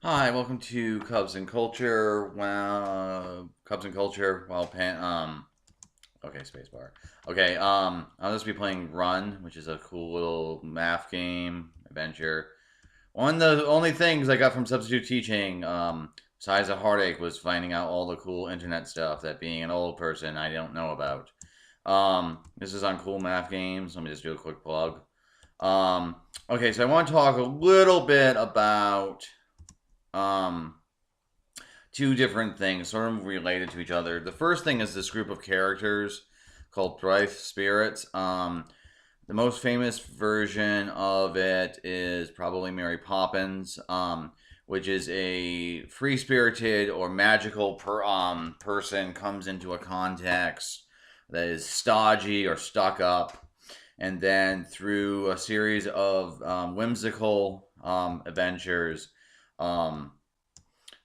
Hi, welcome to Cubs and Culture. Cubs and Culture. Okay, spacebar. Okay, I'll just be playing Run, which is a cool little math game adventure. One of the only things I got from substitute teaching, besides a heartache, was finding out all the cool internet stuff that being an old person I don't know about. This is on Cool Math Games. Let me just do a quick plug. Um, okay, so I want to talk a little bit about um two different things, sort of related to each other. The first thing is this group of characters called Blithe Spirits. The most famous version of it is probably Mary Poppins, which is a free spirited or magical person comes into a context that is stodgy or stuck up. And then through a series of whimsical adventures, um,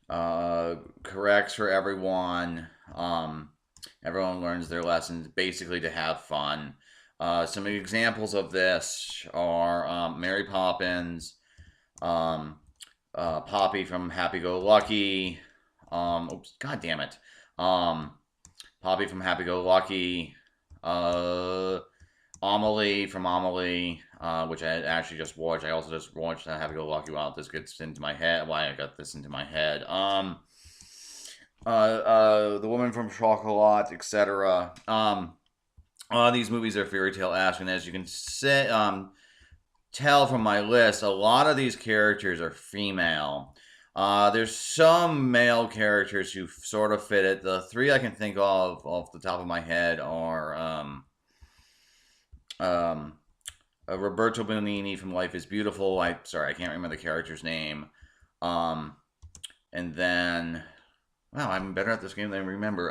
corrects for everyone. Everyone learns their lessons basically to have fun. Some examples of this are Mary Poppins, um, Poppy from Happy Go Lucky. Oops, God damn it. Um, Poppy from Happy Go Lucky. Uh, Amelie from Amelie, which I actually just watched. I also just watched Happy Go Lucky. Wow, this gets into my head. Why I got this into my head. The Woman from Chocolat, etc. A lot of these movies are fairy tale esque, and as you can tell from my list, a lot of these characters are female. There's some male characters who sort of fit it. The three I can think of off the top of my head are um, Roberto Benigni from Life is Beautiful. I can't remember the character's name. Um, and then, wow, I'm better at this game than I remember.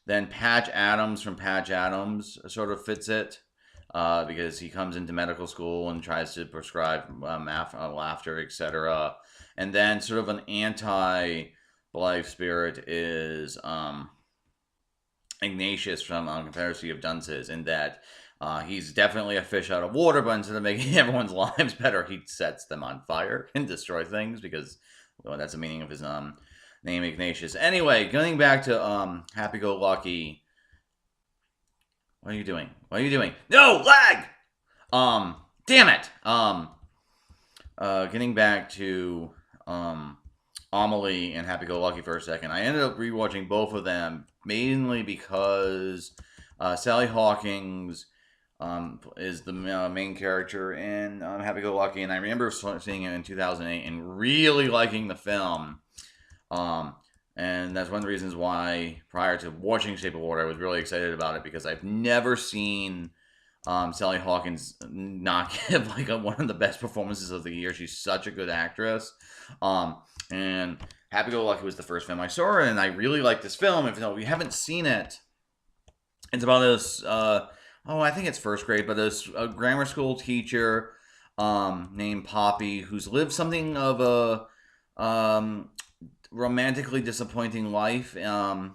Then Patch Adams from Patch Adams sort of fits it. Because he comes into medical school and tries to prescribe laughter, etc. And then, sort of an anti Blythe Spirit is Ignatius from Confederacy of Dunces, in that he's definitely a fish out of water, but instead of making everyone's lives better, he sets them on fire and destroy things because that's the meaning of his name, Ignatius. Anyway, going back to Happy Go Lucky. What are you doing? What are you doing? No, lag! Damn it! Getting back to Amelie and Happy Go Lucky for a second. I ended up rewatching both of them mainly because Sally Hawkins is the main character in Happy Go Lucky, and I remember seeing it in 2008 and really liking the film. And that's one of the reasons why, prior to watching Shape of Water, I was really excited about it, because I've never seen Sally Hawkins not give like one of the best performances of the year. She's such a good actress. And Happy Go Lucky was the first film I saw her, and I really like this film. If you haven't seen it, it's about this. I think it's first grade, but this grammar school teacher named Poppy, who's lived something of a romantically disappointing life. And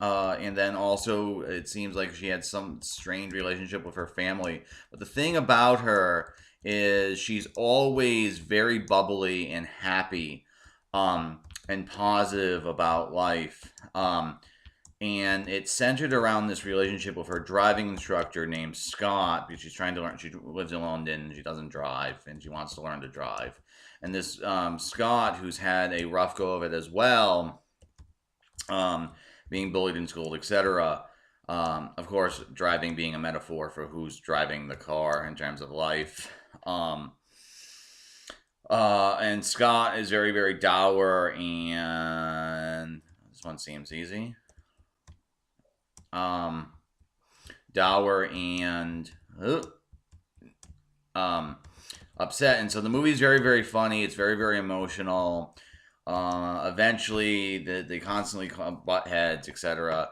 then also, it seems like she had some strange relationship with her family. But the thing about her is she's always very bubbly and happy, and positive about life. And it's centered around this relationship with her driving instructor named Scott, because she's trying to learn. She lives in London and she doesn't drive, and she wants to learn to drive. And this Scott, who's had a rough go of it as well, being bullied in school, etc. Of course, driving being a metaphor for who's driving the car in terms of life. And Scott is very, very dour, and this one seems easy. Dour and upset, and so the movie's very, very funny. It's very, very emotional. Eventually, they constantly butt heads, etc.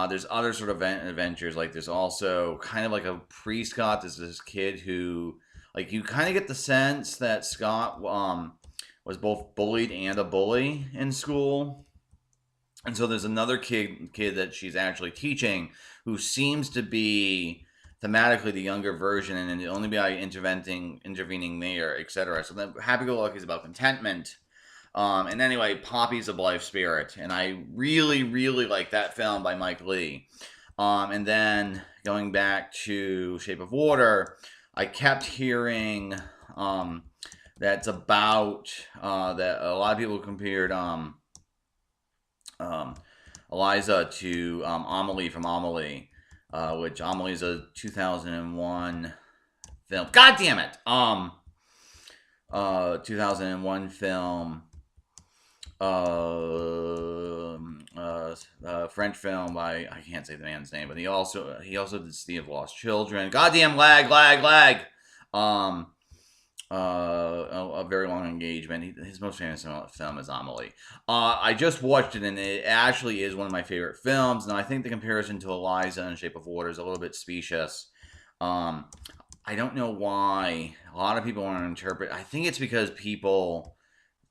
There's other sort of adventures, like there's also kind of like a pre-Scott. There's this kid who, like, you kind of get the sense that Scott was both bullied and a bully in school. And so there's another kid that she's actually teaching who seems to be thematically the younger version, and only by intervening there, etc. So then Happy Go Lucky is about contentment. And anyway, Poppy's a Blithe Spirit, and I really, really like that film by Mike Leigh. And then going back to Shape of Water, I kept hearing that's about that a lot of people compared Eliza to Amelie from Amelie, which Amelie is a 2001 film. God damn it! 2001 film. French film by, I can't say the man's name, but he also did City of Lost Children. Goddamn lag. Um, a very long engagement. His most famous film is Amelie. I just watched it, and it actually is one of my favorite films. And I think the comparison to Eliza and Shape of Water is a little bit specious. I don't know why a lot of people want to interpret. I think it's because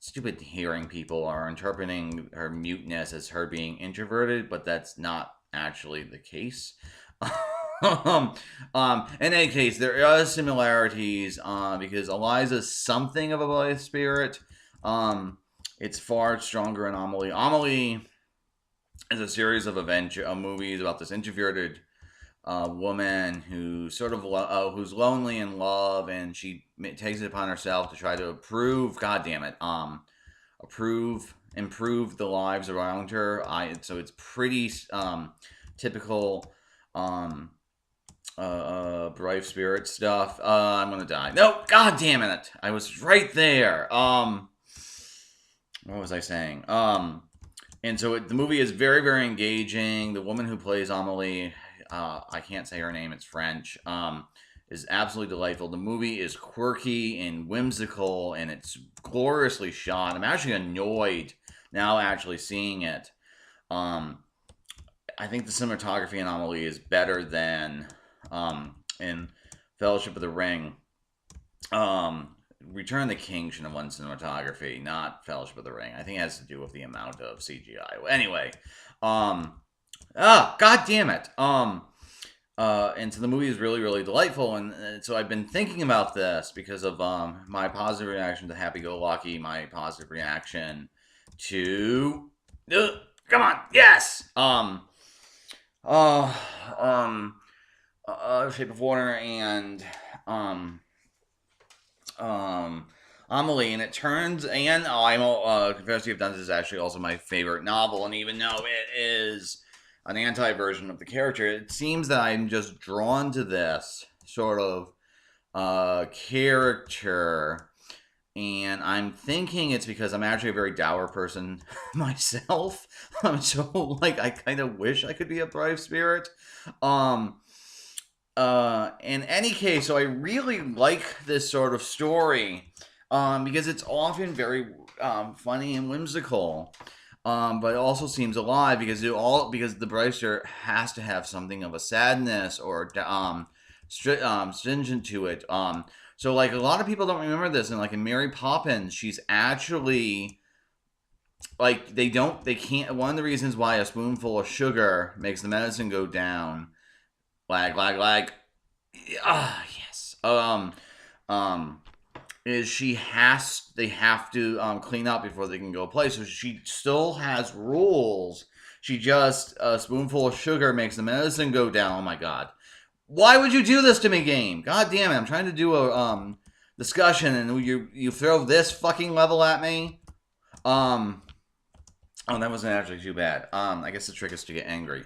stupid hearing people are interpreting her muteness as her being introverted, but that's not actually the case. In any case, there are similarities because Eliza's something of a Blithe Spirit. It's far stronger in Amelie. Amelie is a series of movies about this introverted woman who sort of who's lonely in love, and she takes it upon herself to try to improve the lives around her. So it's pretty typical Blithe Spirit stuff. I'm gonna die. No, god damn it! I was right there. What was I saying? And so the movie is very, very engaging. The woman who plays Amelie, I can't say her name, it's French, is absolutely delightful. The movie is quirky and whimsical, and it's gloriously shot. I'm actually annoyed now actually seeing it. I think the cinematography in Amelie is better than in Fellowship of the Ring. Return of the King should have won cinematography, not Fellowship of the Ring. I think it has to do with the amount of CGI. Anyway, god damn it. And so the movie is really, really delightful, and so I've been thinking about this because of my positive reaction to Happy Go Lucky, my positive reaction to come on, yes, Shape of Water and Amelie, and it turns, and I'm Confess You've Done This is actually also my favorite novel, and even though it is an anti-version of the character, it seems that I'm just drawn to this sort of character, and I'm thinking it's because I'm actually a very dour person myself. So like I kind of wish I could be a Blithe Spirit. In any case, so I really like this sort of story because it's often very funny and whimsical, but it also seems alive because because the Blithe Spirit has to have something of a sadness or stringent to it. So like a lot of people don't remember this, and like in Mary Poppins, she's actually like they can't. One of the reasons why a spoonful of sugar makes the medicine go down. Lag. Yes. Is they have to clean up before they can go play. So she still has rules. She just a spoonful of sugar makes the medicine go down. Oh my god. Why would you do this to me, game? God damn it. I'm trying to do a discussion and you throw this fucking level at me. Oh, that wasn't actually too bad. I guess the trick is to get angry.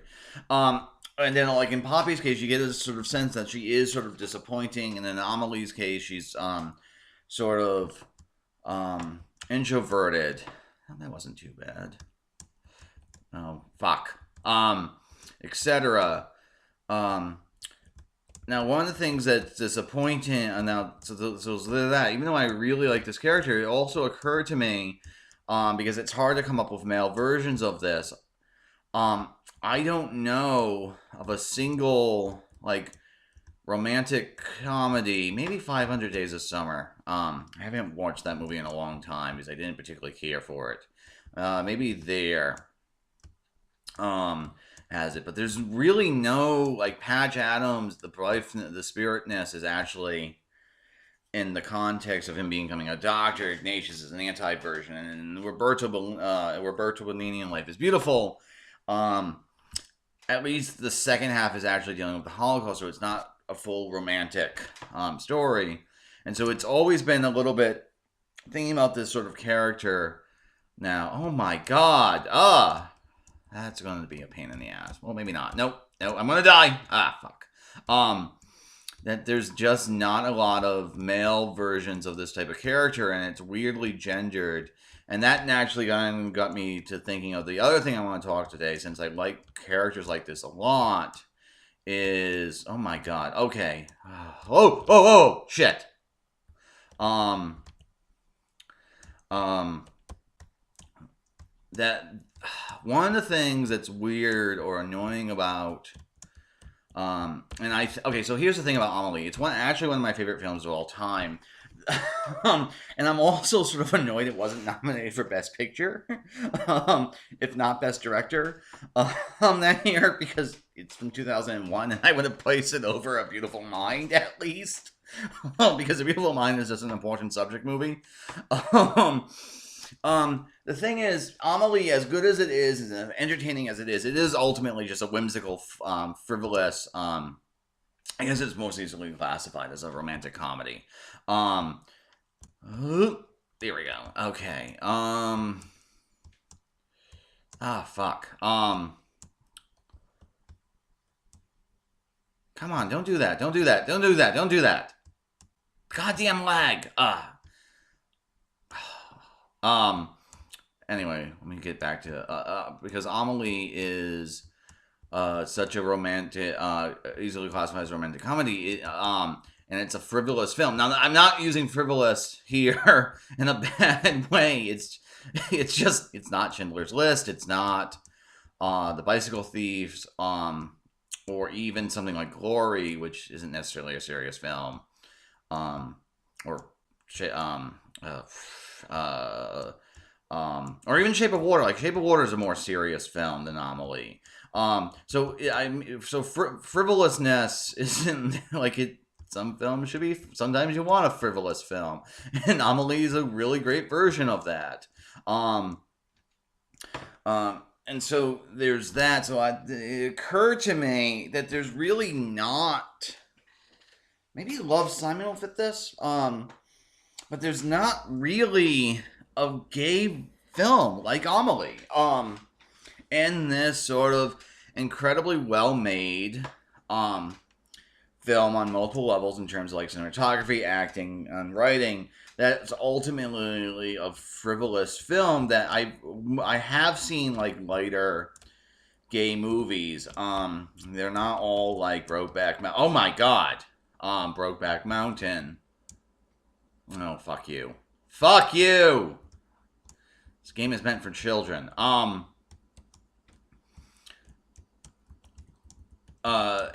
And then, like in Poppy's case, you get this sort of sense that she is sort of disappointing, and in Amelie's case, she's sort of introverted. Oh, that wasn't too bad. Oh, fuck. Etc. Now, one of the things that's disappointing, so that even though I really like this character, it also occurred to me because it's hard to come up with male versions of this. I don't know of a single like romantic comedy. Maybe 500 Days of Summer. I haven't watched that movie in a long time because I didn't particularly care for it. Maybe there has it, but there's really no like Patch Adams. The Spiritness is actually in the context of him becoming a doctor. Ignatius is an anti-version, and Roberto Benigni in Life is Beautiful. At least the second half is actually dealing with the Holocaust, so it's not a full romantic story. And so it's always been a little bit thinking about this sort of character now. Oh my god. That's going to be a pain in the ass. Well, maybe not. Nope. I'm going to die. Fuck. That there's just not a lot of male versions of this type of character, and it's weirdly gendered. And that naturally got me to thinking of the other thing I want to talk today, since I like characters like this a lot, is... Oh my god. Okay. Oh, shit. That... One of the things that's weird or annoying about... Okay, so here's the thing about Amelie. It's actually one of my favorite films of all time. And I'm also sort of annoyed it wasn't nominated for Best Picture, if not Best Director, that year, because it's from 2001, and I would have placed it over A Beautiful Mind, at least, because A Beautiful Mind is just an important subject movie. The thing is, Amelie, as good as it is as entertaining as it is ultimately just a whimsical, frivolous, I guess it's most easily classified as a romantic comedy. There we go. Okay. Fuck. Come on, don't do that. Don't do that. Don't do that. Don't do that. Goddamn lag. Anyway, let me get back to because Amelie is such a romantic, easily classified as a romantic comedy, and it's a frivolous film. Now, I'm not using frivolous here in a bad way. It's not Schindler's List. It's not The Bicycle Thieves, or even something like Glory, which isn't necessarily a serious film, or even Shape of Water. Like, Shape of Water is a more serious film than Amelie. Frivolousness isn't like it. Some films should be. Sometimes you want a frivolous film, and Amelie is a really great version of that. And so there's that. So it occurred to me that there's really not. Maybe Love, Simon will fit this. But there's not really a gay film like Amelie. And this sort of incredibly well-made film on multiple levels in terms of like cinematography, acting, and writing. That's ultimately a frivolous film that I have seen like lighter gay movies. They're not all like Brokeback Mountain. Oh my god, Brokeback Mountain. Oh, fuck you. Fuck you! This game is meant for children.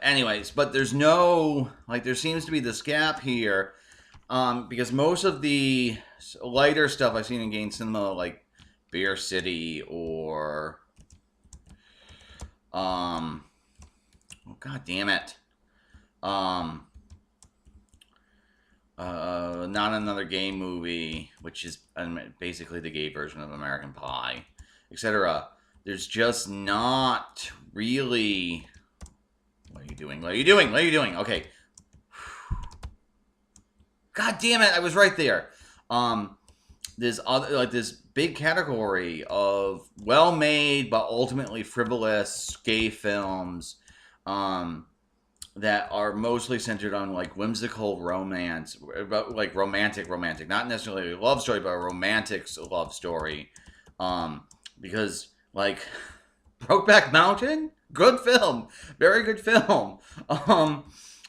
Anyways, but there's no, like, there seems to be this gap here, because most of the lighter stuff I've seen in gay cinema, like Beer City or, oh, god damn it, Not Another Gay Movie, which is basically the gay version of American Pie, etc. There's just not really... What are you doing? What are you doing? What are you doing? Okay. God damn it, I was right there. There's other, like, this big category of well-made but ultimately frivolous gay films that are mostly centered on like whimsical romance, about like romantic, not necessarily a love story, but a romantic love story. Because like Brokeback Mountain, good film, very good film.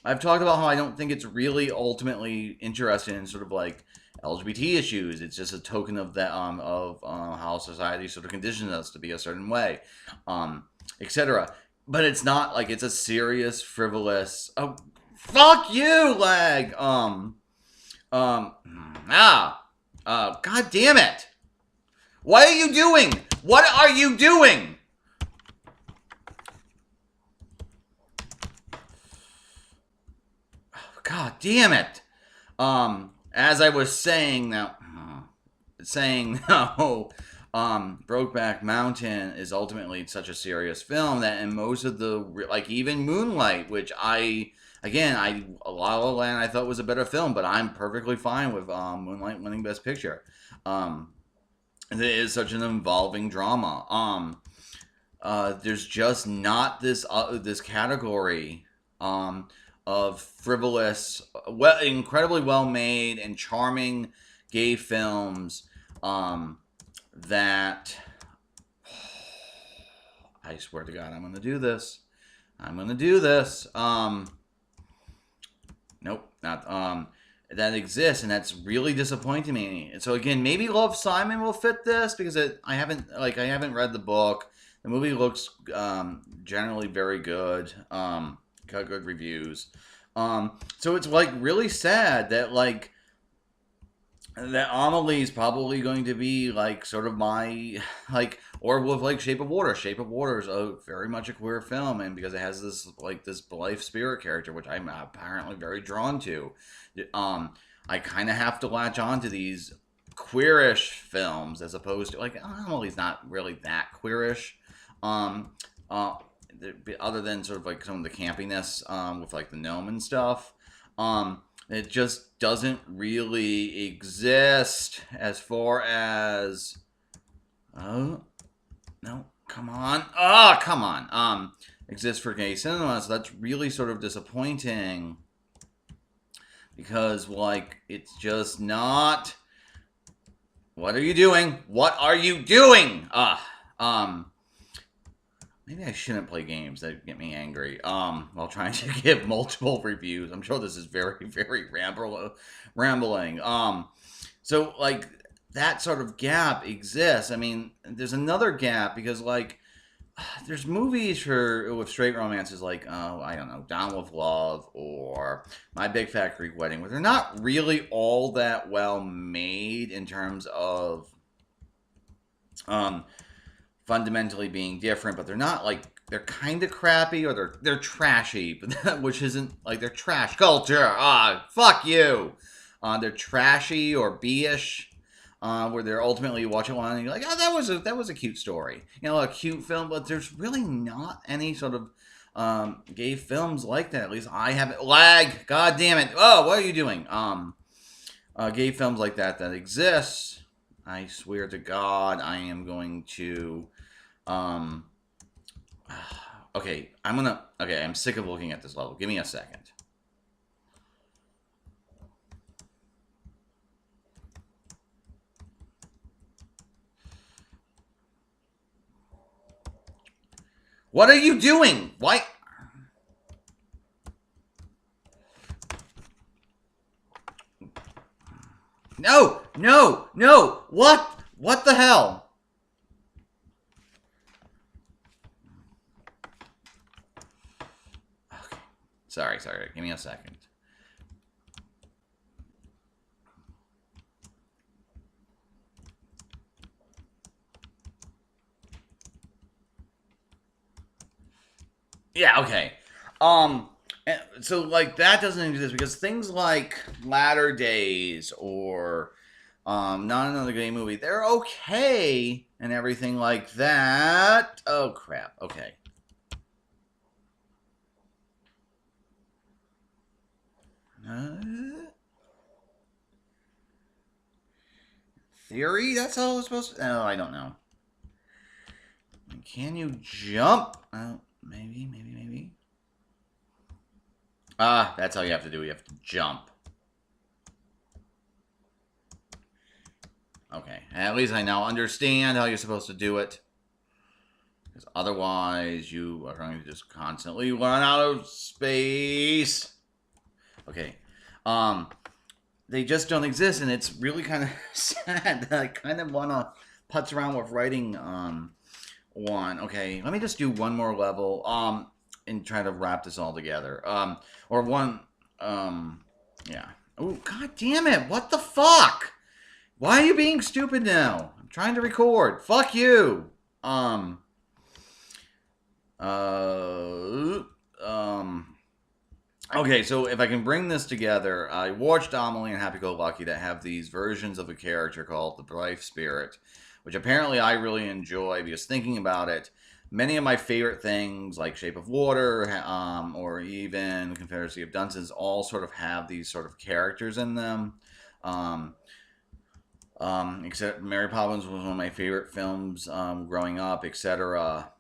I've talked about how I don't think it's really ultimately interested in sort of like LGBT issues. It's just a token of that, how society sort of conditions us to be a certain way, etc. But it's not like it's a serious, frivolous. Oh, fuck you, lag. God damn it! What are you doing? What are you doing? God damn it. as I was saying now, saying no, Brokeback Mountain is ultimately such a serious film that in most of the like even Moonlight, which I La La Land I thought was a better film, but I'm perfectly fine with Moonlight winning Best Picture. It is such an involving drama. There's just not this category um, of frivolous, incredibly well made and charming gay films that I swear to God I'm gonna do this. I'm gonna do this. Nope, not that exists, and that's really disappointing me. And so again, maybe Love Simon will fit this because I haven't read the book. The movie looks generally very good. Got good reviews. So it's like really sad that that Amelie is probably going to be like sort of my or with like Shape of Water. Shape of Water is very much a queer film, and because it has this Blythe Spirit character, which I'm apparently very drawn to, I kind of have to latch on to these queerish films as opposed to like Amelie's not really that queerish. Um, uh, Other than sort of like some of the campiness with like the gnome and stuff. It just doesn't really exist as far as oh no, come on. Oh, come on. Exists for gay cinema, so that's really sort of disappointing because like it's just not. What are you doing? What are you doing? Maybe I shouldn't play games that get me angry. While trying to give multiple reviews. I'm sure this is very, very rambling. So like that sort of gap exists. I mean, there's another gap because like there's movies with straight romances like I don't know, Down with Love or My Big Fat Greek Wedding, where they're not really all that well made in terms of fundamentally being different, but they're not like they're kind of crappy or they're trashy, but which isn't like they're trash culture. Fuck you. They're trashy or B-ish, where they're ultimately you watch it one and you're like, oh, that was a cute story, a cute film, but there's really not any sort of gay films like that. At least I haven't. Lag. God damn it. Oh, what are you doing? Gay films like that exist. I swear to God, I am going to. Okay, I'm sick of looking at this level. Give me a second. What are you doing? Why? No, no, no. What? What the hell? Okay. Sorry. Give me a second. Yeah, okay. So like that doesn't exist because things like Latter Days or Not Another Gay Movie, they're okay and everything like that. Oh crap. Okay. Theory? That's all it's supposed to. Oh, I don't know. Can you jump? Maybe. That's all you have to do. You have to jump. Okay. At least I now understand how you're supposed to do it. Because otherwise, you are going to just constantly run out of space. Okay. They just don't exist, and it's really kind of sad that I kind of want to putz around with writing one. Okay, let me just do one more level and try to wrap this all together. Or one, yeah. Oh, god damn it, what the fuck? Why are you being stupid now? I'm trying to record. Fuck you. Okay, so if I can bring this together, I watched Amelie and Happy Go Lucky that have these versions of a character called the Blithe Spirit, which apparently I really enjoy because thinking about it, many of my favorite things like Shape of Water or even Confederacy of Dunces all sort of have these sort of characters in them. Um, except Mary Poppins was one of my favorite films growing up, etc.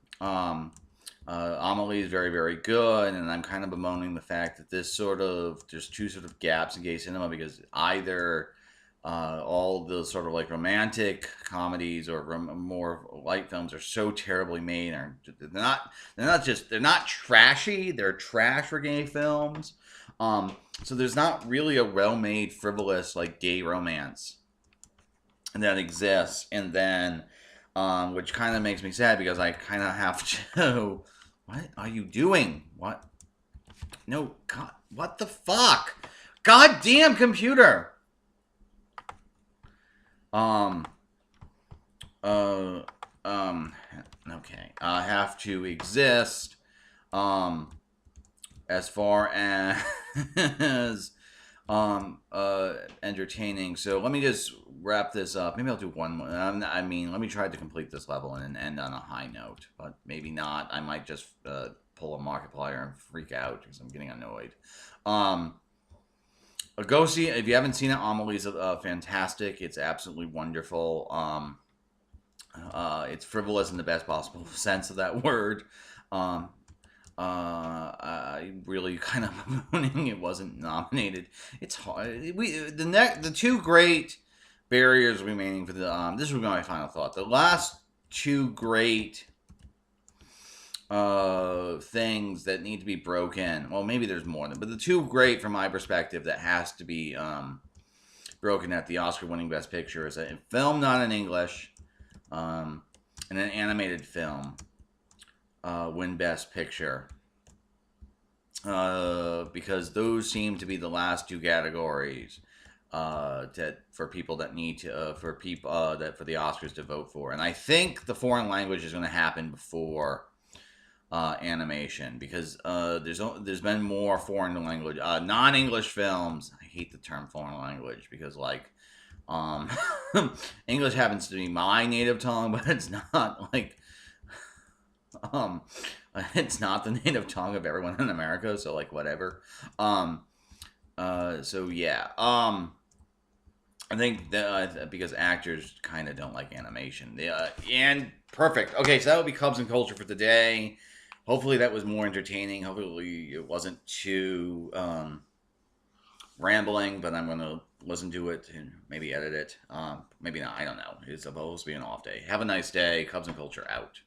Amelie is very, very good, and I'm kind of bemoaning the fact that there's two sort of gaps in gay cinema because either all the sort of like romantic comedies or more light films are so terribly made, or they're not trashy, they're trash for gay films. So there's not really a well-made, frivolous like gay romance that exists, and then which kind of makes me sad because I kind of have to. What are you doing? What? No, God, what the fuck? Goddamn computer. Um. Uh. Okay. I have to exist. As far as entertaining. So let me just wrap this up. Maybe I'll do one more. I mean, let me try to complete this level and end on a high note, but maybe not. I might just pull a Markiplier and freak out because I'm getting annoyed. Go see it. If you haven't seen it, Amelie's fantastic. It's absolutely wonderful. It's frivolous in the best possible sense of that word. I really kind of moaning it wasn't nominated. It's hard. The two great barriers remaining for the this would be my final thought. The last two great things that need to be broken. Well, maybe there's more than, but the two great from my perspective that has to be broken at the Oscar-winning Best Picture is a film not in English, and an animated film win Best Picture. Because those seem to be the last two categories for people that need to for people that for the Oscars to vote for, and I think the foreign language is going to happen before animation because there's been more foreign language non-English films. I hate the term foreign language because like English happens to be my native tongue, but it's not like it's not the native tongue of everyone in America, so like whatever. So yeah. I think that because actors kind of don't like animation. And perfect. Okay, so that would be Cubs and Culture for today. Hopefully that was more entertaining. Hopefully it wasn't too rambling, but I'm going to listen to it and maybe edit it. Maybe not. I don't know. It's supposed to be an off day. Have a nice day. Cubs and Culture out.